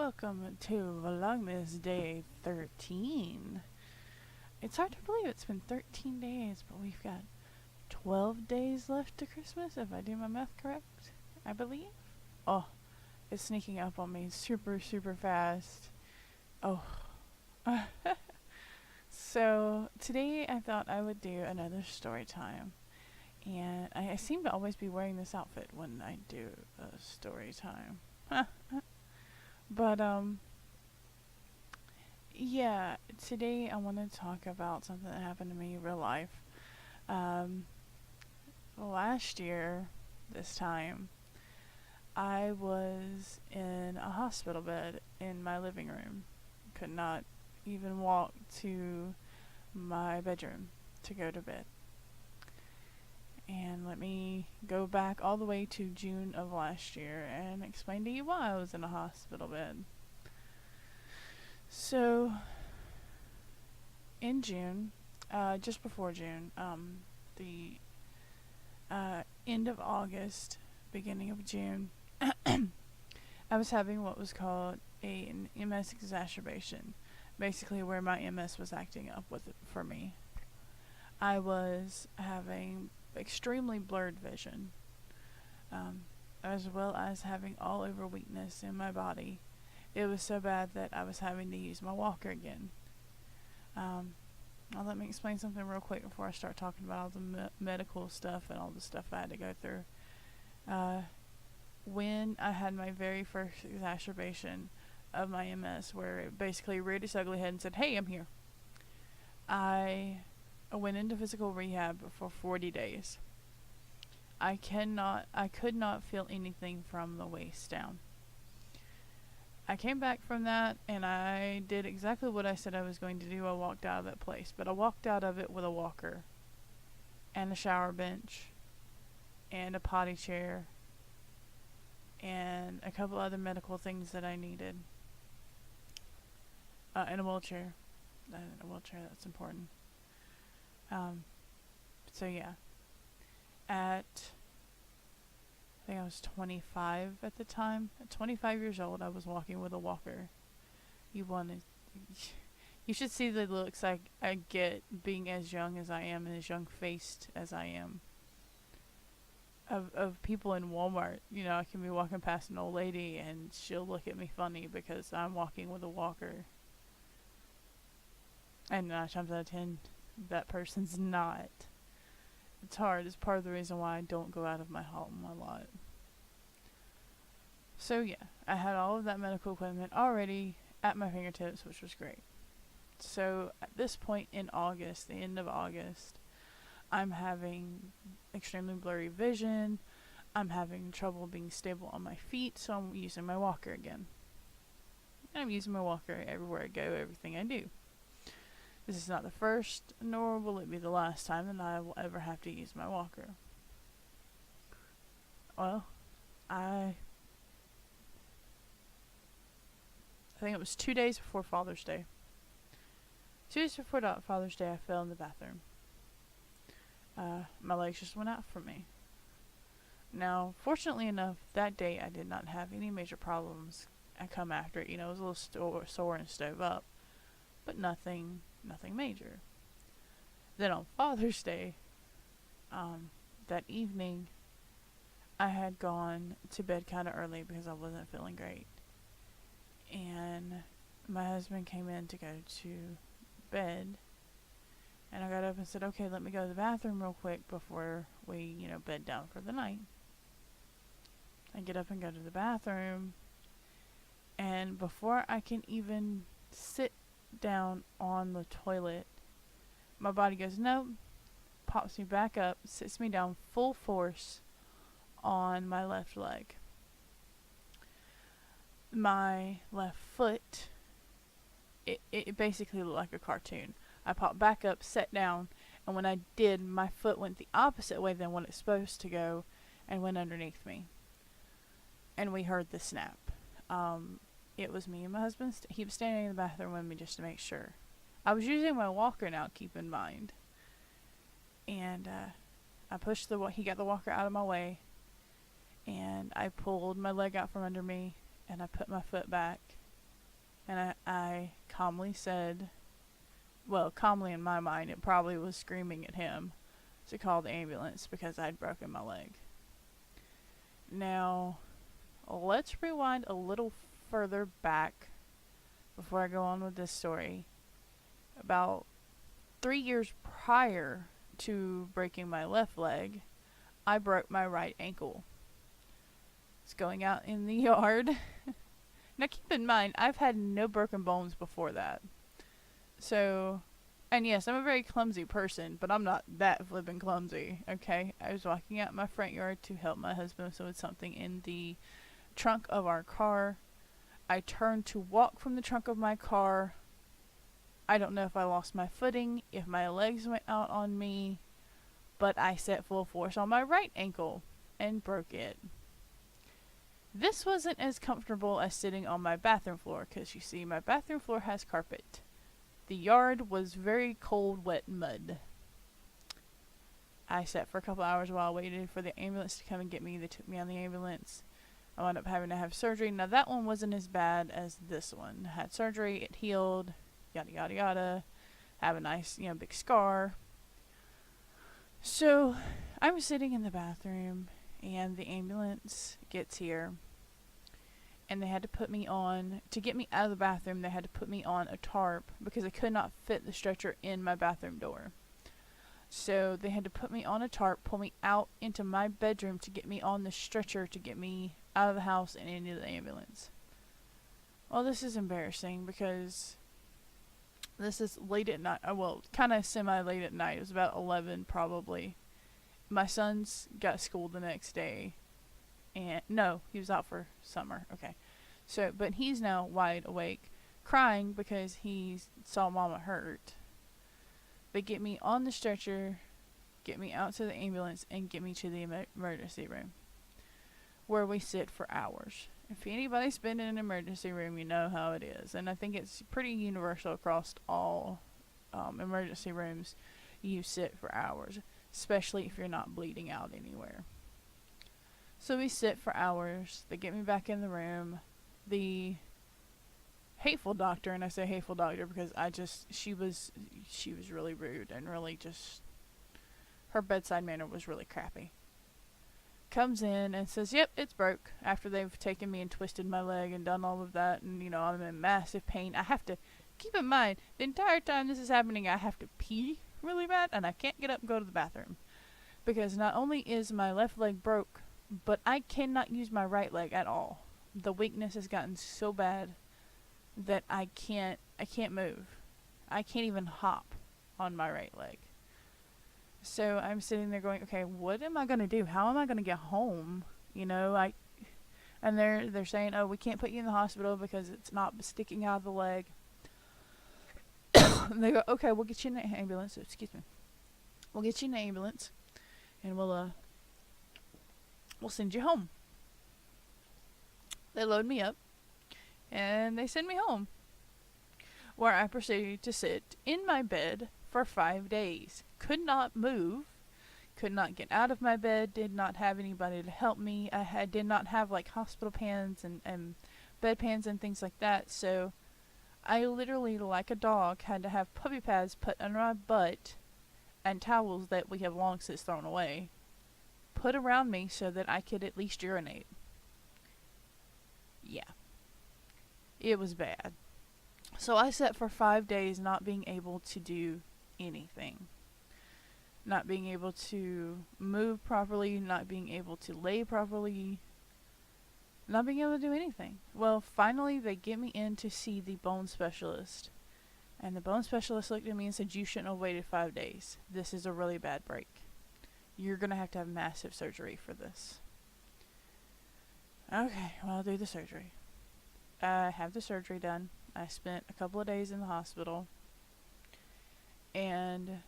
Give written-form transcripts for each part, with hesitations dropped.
Welcome to Vlogmas Day 13. It's hard to believe it's been 13 days, but we've got 12 days left to Christmas, if I do my math correct, I believe. Oh, it's sneaking up on me super fast. Oh. So, today I thought I would do another story time. And I seem to always be wearing this outfit when I do a story time. But, yeah, today I want to talk about something that happened to me in real life. Last year, this time, I was in a hospital bed in my living room. Could not even walk to my bedroom to go to bed. And let me go back all the way to June of last year and explain to you why I was in a hospital bed. So, in June, just before June, the end of August, beginning of June, I was having what was called an MS exacerbation, basically where my MS was acting up with it for me. I was having extremely blurred vision, as well as having all over weakness in my body. It was so bad that I was having to use my walker again. Now let me explain something real quick before I start talking about all the medical stuff and all the stuff I had to go through. When I had my very first exacerbation of my MS, where it basically reared its ugly head and said, "Hey, I'm here," I went into physical rehab for 40 days. I could not feel anything from the waist down. I came back from that and I did exactly what I said I was going to do. I walked out of that place, but I walked out of it with a walker and a shower bench and a potty chair and a couple other medical things that I needed. And a wheelchair. That's important. So yeah, I think I was 25 at the time. At 25 years old, I was walking with a walker. You should see the looks I get being as young as I am and as young-faced as I am. Of people in Walmart, I can be walking past an old lady and she'll look at me funny because I'm walking with a walker. And 9 times out of 10, that person's not. It's hard. It's part of the reason why I don't go out of my home a lot. So yeah, I had all of that medical equipment already at my fingertips, which was great. So at this point in August, the end of August, I'm having extremely blurry vision. I'm having trouble being stable on my feet, so I'm using my walker again. I'm using my walker everywhere I go, everything I do. This is not the first, nor will it be the last time that I will ever have to use my walker. Well, I think it was 2 days before Father's Day. 2 days before Father's Day, I fell in the bathroom. My legs just went out from me. Now, fortunately enough, that day I did not have any major problems. I come after it, it was a little sore and stove up, but nothing major. Then on Father's Day, that evening, I had gone to bed kind of early because I wasn't feeling great. And my husband came in to go to bed. And I got up and said, "Okay, let me go to the bathroom real quick before we, bed down for the night." I get up and go to the bathroom. And before I can even sit down on the toilet, my body goes, "Nope," pops me back up, sits me down full force on my left leg. My left foot, it basically looked like a cartoon. I popped back up, sat down, and when I did, my foot went the opposite way than what it's supposed to go and went underneath me. And we heard the snap. It was me and my husband. He was standing in the bathroom with me just to make sure. I was using my walker now, keep in mind. And I pushed he got the walker out of my way. And I pulled my leg out from under me. And I put my foot back. And I calmly said, well, calmly in my mind, it probably was screaming at him to call the ambulance because I'd broken my leg. Now, let's rewind a little further back before I go on with this story. About 3 years prior to breaking my left leg, I broke my right ankle. It's going out in the yard. Now keep in mind, I've had no broken bones before that. So, and yes, I'm a very clumsy person, but I'm not that flippin' clumsy, okay? I was walking out my front yard to help my husband with something in the trunk of our car. I turned to walk from the trunk of my car. I don't know if I lost my footing, if my legs went out on me, but I set full force on my right ankle and broke it. This wasn't as comfortable as sitting on my bathroom floor, because you see, my bathroom floor has carpet. The yard was very cold, wet mud. I sat for a couple hours while I waited for the ambulance to come and get me. They took me on the ambulance. I wound up having to have surgery. Now that one wasn't as bad as this one. I had surgery, it healed, yada yada yada. Have a nice, big scar. So I'm sitting in the bathroom and the ambulance gets here. And they had to put me on, to get me out of the bathroom, they had to put me on a tarp because I could not fit the stretcher in my bathroom door. So they had to put me on a tarp, pull me out into my bedroom to get me on the stretcher to get me out of the house and into the ambulance. Well, this is embarrassing because this is late at night. Well, kind of semi-late at night. It was about 11 probably. My son's got school the next day. And no, he was out for summer. Okay. So, but he's now wide awake, crying because he saw Mama hurt. They get me on the stretcher, get me out to the ambulance, and get me to the emergency room, where we sit for hours. If anybody's been in an emergency room, you know how it is. And I think it's pretty universal across all emergency rooms. You sit for hours, especially if you're not bleeding out anywhere. So we sit for hours. They get me back in the room. The hateful doctor, and I say hateful doctor because she was really rude and really just, her bedside manner was really crappy. Comes in and says, yep, it's broke, after they've taken me and twisted my leg and done all of that, and I'm in massive pain. I have to keep in mind, the entire time this is happening, I have to pee really bad, and I can't get up and go to the bathroom. Because not only is my left leg broke, but I cannot use my right leg at all. The weakness has gotten so bad that I can't move. I can't even hop on my right leg. So I'm sitting there going, okay, what am I going to do? How am I going to get home? And they're saying, oh, we can't put you in the hospital because it's not sticking out of the leg. And they go, okay, we'll get you in the ambulance. Excuse me. We'll get you in the ambulance and we'll send you home. They load me up and they send me home, where I proceeded to sit in my bed for 5 days. Could not move, could not get out of my bed, did not have anybody to help me. I did not have like hospital pans and bed pans and things like that, so I literally, like a dog, had to have puppy pads put under my butt and towels that we have long since thrown away put around me so that I could at least urinate. Yeah. It was bad. So I sat for 5 days not being able to do anything. Not being able to move properly, not being able to lay properly, not being able to do anything. Well, finally they get me in to see the bone specialist. And the bone specialist looked at me and said, you shouldn't have waited 5 days. This is a really bad break. You're going to have massive surgery for this. Okay, well, I'll do the surgery. I have the surgery done. I spent a couple of days in the hospital. And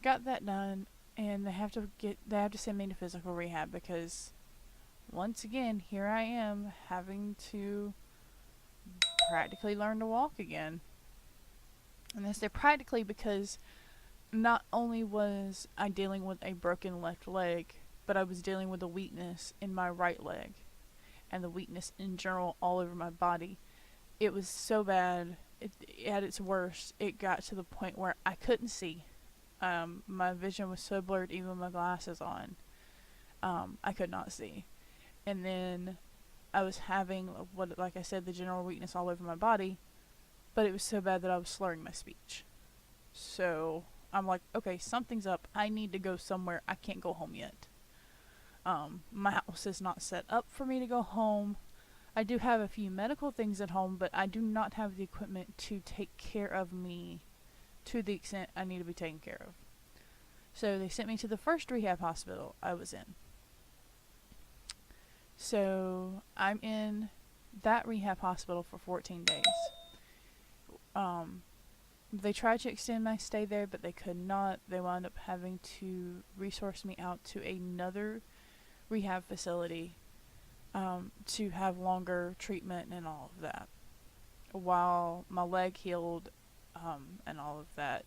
got that done. And they have to send me to physical rehab because, once again, here I am having to practically learn to walk again. And I say practically because not only was I dealing with a broken left leg, but I was dealing with a weakness in my right leg. and the weakness in general all over my body. It was so bad. At its worst, it got to the point where I couldn't see. My vision was so blurred, even with my glasses on. I could not see. And then I was having, like I said, the general weakness all over my body, but it was so bad that I was slurring my speech. So I'm like, okay, something's up. I need to go somewhere. I can't go home yet. My house is not set up for me to go home. I do have a few medical things at home, but I do not have the equipment to take care of me to the extent I need to be taken care of. So they sent me to the first rehab hospital I was in. So I'm in that rehab hospital for 14 days. They tried to extend my stay there, but they could not. They wound up having to resource me out to another rehab facility to have longer treatment and all of that. While my leg healed and all of that,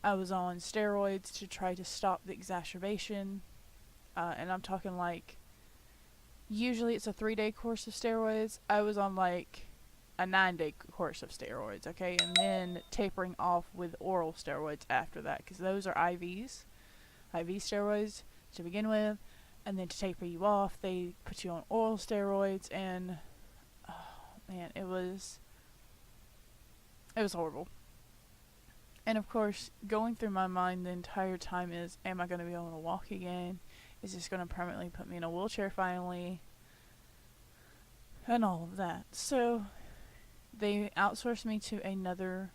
I was on steroids to try to stop the exacerbation. And I'm talking like, usually it's a 3-day course of steroids. I was on like a 9-day course of steroids, okay? And then tapering off with oral steroids after that, because those are IV steroids to begin with. And then to taper you off, they put you on oral steroids, and oh man, it was horrible. And of course, going through my mind the entire time is, am I going to be able to walk again? Is this going to permanently put me in a wheelchair finally? And all of that. So they outsourced me to another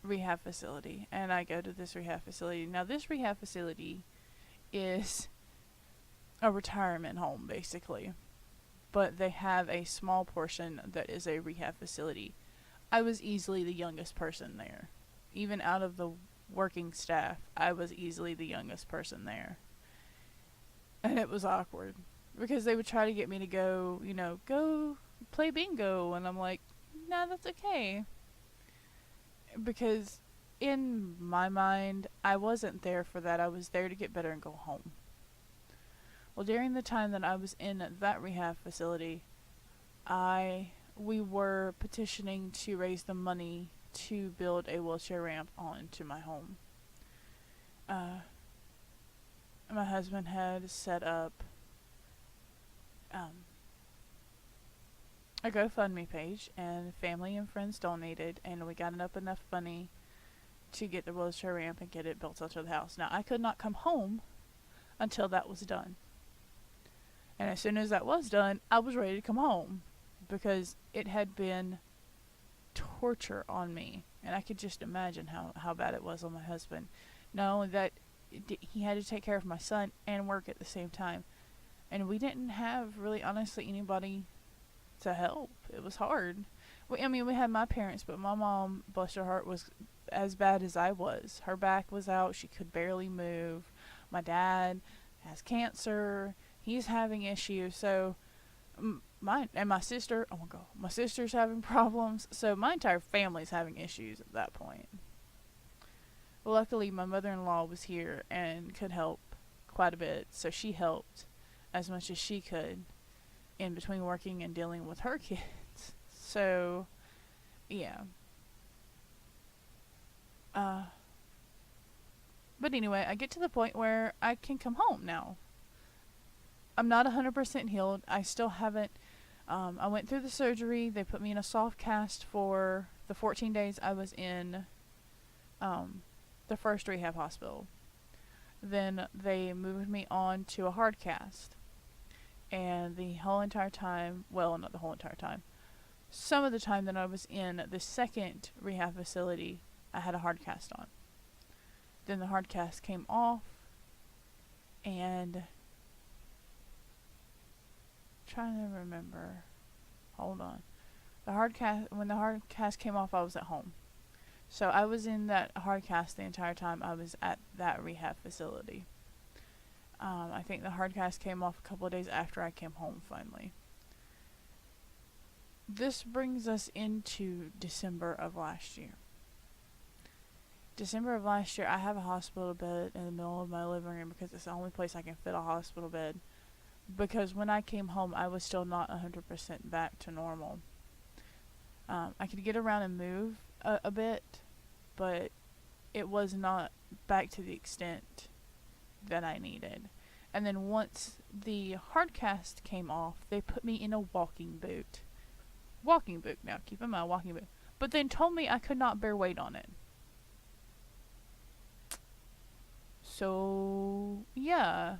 rehab facility, and I go to this rehab facility. Now this rehab facility is a retirement home, basically, but they have a small portion that is a rehab facility. I was easily the youngest person there. Even out of the working staff, I was easily the youngest person there. And it was awkward, because they would try to get me to go, go play bingo, and I'm like, nah, that's okay. Because in my mind, I wasn't there for that. I was there to get better and go home. Well, during the time that I was in that rehab facility, we were petitioning to raise the money to build a wheelchair ramp onto my home. My husband had set up a GoFundMe page, and family and friends donated, and we got enough money to get the wheelchair ramp and get it built onto the house. Now, I could not come home until that was done. And as soon as that was done, I was ready to come home, because it had been torture on me. And I could just imagine how bad it was on my husband. Not only that, he had to take care of my son and work at the same time. And we didn't have, really honestly, anybody to help. It was hard. We had my parents, but my mom, bless her heart, was as bad as I was. Her back was out. She could barely move. My dad has cancer. He's having issues. So my sister, oh my god, my sister's having problems. So my entire family's having issues at that point. Well, luckily my mother-in-law was here and could help quite a bit. So she helped as much as she could in between working and dealing with her kids. So yeah. But anyway, I get to the point where I can come home now. I'm not 100% healed. I still haven't. I went through the surgery. They put me in a soft cast for the 14 days I was in the first rehab hospital. Then they moved me on to a hard cast. And the whole entire time, well, not the whole entire time, some of the time that I was in the second rehab facility, I had a hard cast on. Then the hard cast came off, and I'm trying to remember. Hold on. When the hard cast came off, I was at home. So I was in that hard cast the entire time I was at that rehab facility. I think the hard cast came off a couple of days after I came home finally. This brings us into December of last year. December of last year, I have a hospital bed in the middle of my living room because it's the only place I can fit a hospital bed. because when I came home, I was still not 100% back to normal. I could get around and move a bit, but it was not back to the extent that I needed. And then once the hard cast came off, they put me in a walking boot. Walking boot, now keep in mind, walking boot. But then told me I could not bear weight on it. So, yeah.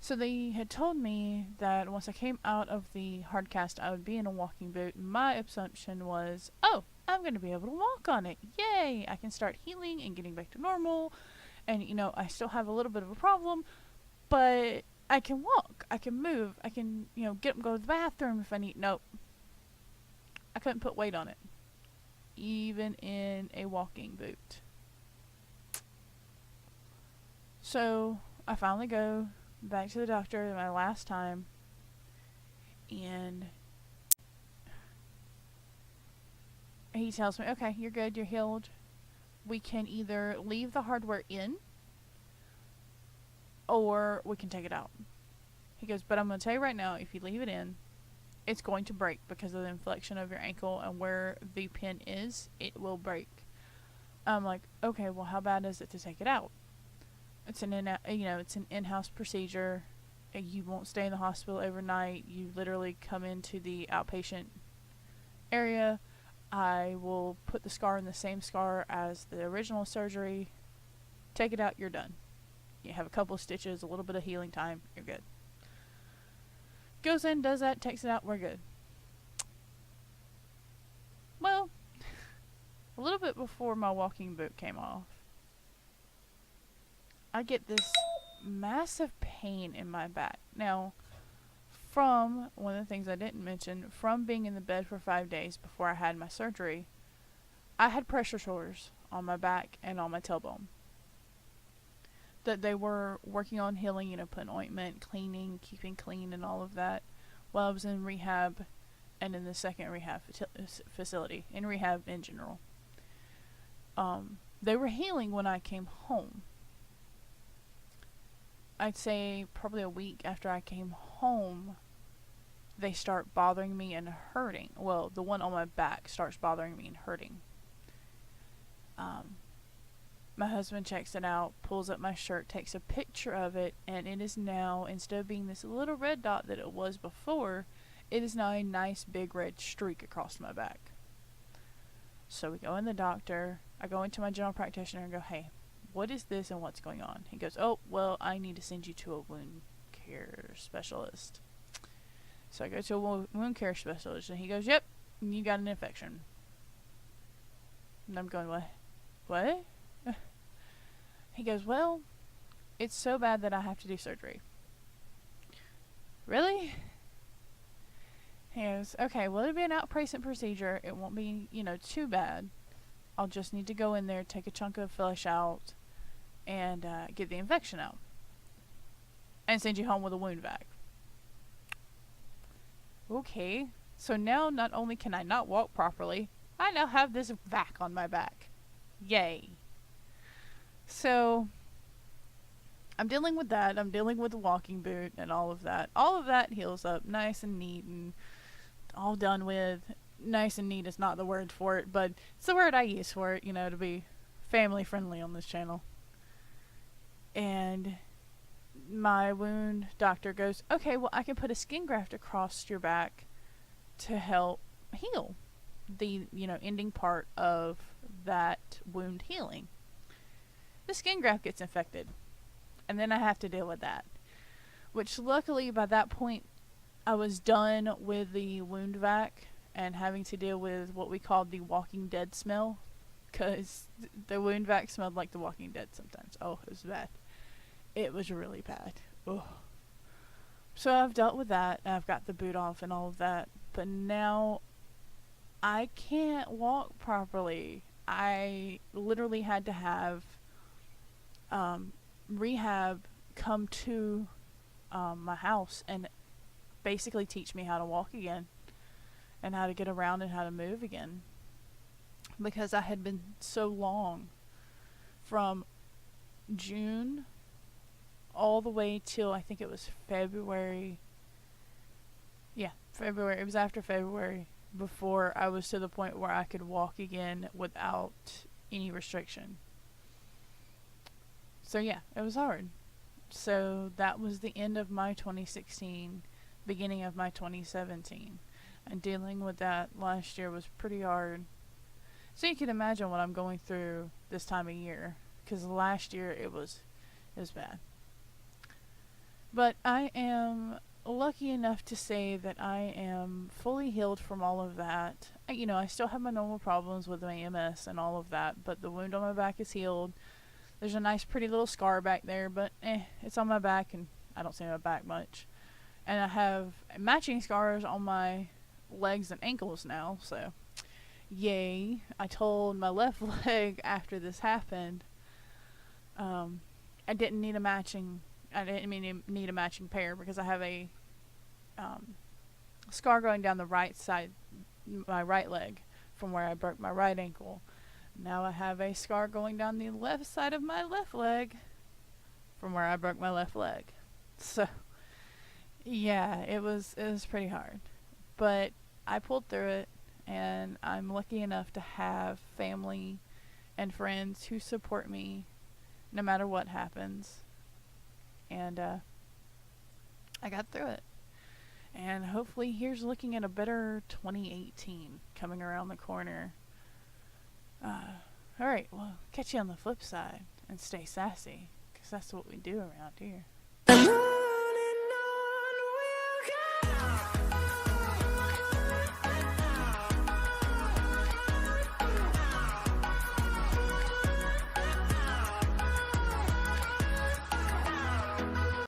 So they had told me that once I came out of the hard cast, I would be in a walking boot. My assumption was, oh, I'm going to be able to walk on it. Yay! I can start healing and getting back to normal. And, I still have a little bit of a problem, but I can walk. I can move. I can, get up and go to the bathroom if I need. Nope. I couldn't put weight on it. Even in a walking boot. So, I finally go back to the doctor my last time, and he tells me, okay, you're good, you're healed. We can either leave the hardware in, or we can take it out. He goes, but I'm going to tell you right now, if you leave it in, it's going to break because of the inflection of your ankle, and where the pin is, it will break. I'm like, okay, well, how bad is it to take it out? It's an in-house procedure. You won't stay in the hospital overnight. You literally come into the outpatient area. I will put the scar in the same scar as the original surgery. Take it out, you're done. You have a couple of stitches, a little bit of healing time, you're good. Goes in, does that, takes it out, we're good. Well, a little bit before my walking boot came off, I get this massive pain in my back. Now, from one of the things I didn't mention, from being in the bed for 5 days before I had my surgery, I had pressure sores on my back and on my tailbone. That they were working on healing, putting ointment, cleaning, keeping clean, and all of that while I was in rehab and in the second rehab facility, in rehab in general. They were healing when I came home. I'd say probably a week after I came home, they start bothering me and hurting. Well, the one on my back starts bothering me and hurting. My husband checks it out, pulls up my shirt, takes a picture of it, and it is now, instead of being this little red dot that it was before, it is now a nice big red streak across my back. So we go in the doctor. I go into my general practitioner and go, hey, what is this and what's going on? He goes, oh, well, I need to send you to a wound care specialist. So I go to a wound care specialist, and he goes, yep, you got an infection. And I'm going, what? What? He goes, well, it's so bad that I have to do surgery. Really? He goes, okay, well, it'll be an outpatient procedure. It won't be, too bad. I'll just need to go in there, take a chunk of flesh out, and get the infection out. And send you home with a wound vac. Okay, so now not only can I not walk properly, I now have this vac on my back. Yay. So, I'm dealing with that. I'm dealing with the walking boot and all of that. All of that heals up nice and neat and all done with. Nice and neat is not the word for it, but it's the word I use for it, to be family friendly on this channel. And my wound doctor goes, okay, well, I can put a skin graft across your back to help heal the, ending part of that wound healing. The skin graft gets infected, and then I have to deal with that. Which, luckily, by that point, I was done with the wound vac and having to deal with what we called the Walking Dead smell, because the wound vac smelled like the Walking Dead sometimes. Oh, it was bad. It was really bad. Ugh. So I've dealt with that, and I've got the boot off and all of that, but now I can't walk properly. I literally had to have rehab come to my house and basically teach me how to walk again and how to get around and how to move again, because I had been so long from June all the way till I think it was February. Yeah, February. It was after February before I was to the point where I could walk again without any restriction. So yeah, it was hard. So that was the end of my 2016, beginning of my 2017. And dealing with that last year was pretty hard. So you can imagine what I'm going through this time of year, because last year it was bad. But I am lucky enough to say that I am fully healed from all of that. I still have my normal problems with my MS and all of that, but the wound on my back is healed. There's a nice pretty little scar back there, but it's on my back and I don't see my back much. And I have matching scars on my legs and ankles now, so yay. I told my left leg after this happened, I didn't need a matching pair because I have a scar going down the right side, my right leg, from where I broke my right ankle. Now I have a scar going down the left side of my left leg from where I broke my left leg. So, yeah, it was pretty hard. But I pulled through it, and I'm lucky enough to have family and friends who support me no matter what happens. And I got through it. And hopefully here's looking at a better 2018 coming around the corner. Alright, well, catch you on the flip side and stay sassy, because that's what we do around here.